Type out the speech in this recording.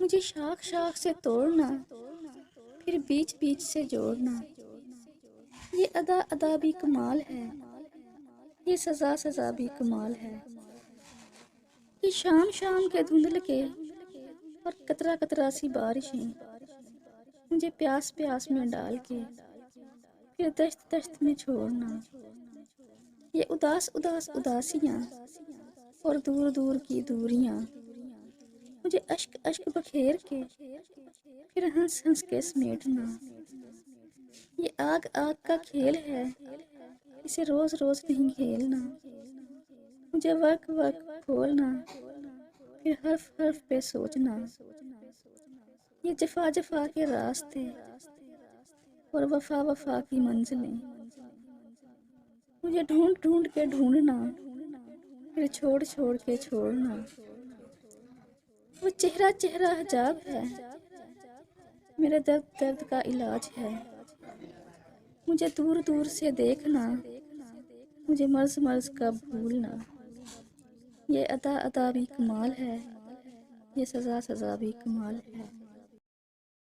مجھے شاخ شاخ سے توڑنا، پھر بیچ بیچ سے جوڑنا، یہ ادا ادا بھی کمال ہے، یہ سزا سزا بھی کمال ہے۔ یہ شام شام کے دھندل کے اور قطرہ قطرہ سی بارشیں مجھے پیاس پیاس میں ڈال کے پھر دشت دشت میں چھوڑنا، یہ اداس اداس اداسیاں اور دور دور کی دوریاں مجھے اشک اشک بکھیر کے پھر ہنس ہنس کے سمیٹنا، یہ آگ آگ کا کھیل ہے، اسے روز روز نہیں کھیلنا، مجھے وقت وقت کھولنا، پھر حرف حرف پہ سوچنا، یہ جفا جفا کے راستے اور وفا وفا کی منزلیں مجھے ڈھونڈ ڈھونڈ کے ڈھونڈنا، پھر چھوڑ چھوڑ کے چھوڑنا، وہ چہرہ چہرہ حجاب ہے، میرے درد درد کا علاج ہے، مجھے دور دور سے دیکھنا، مجھے مرض مرض کا بھولنا، یہ ادا ادا بھی کمال ہے، یہ سزا سزا بھی کمال ہے۔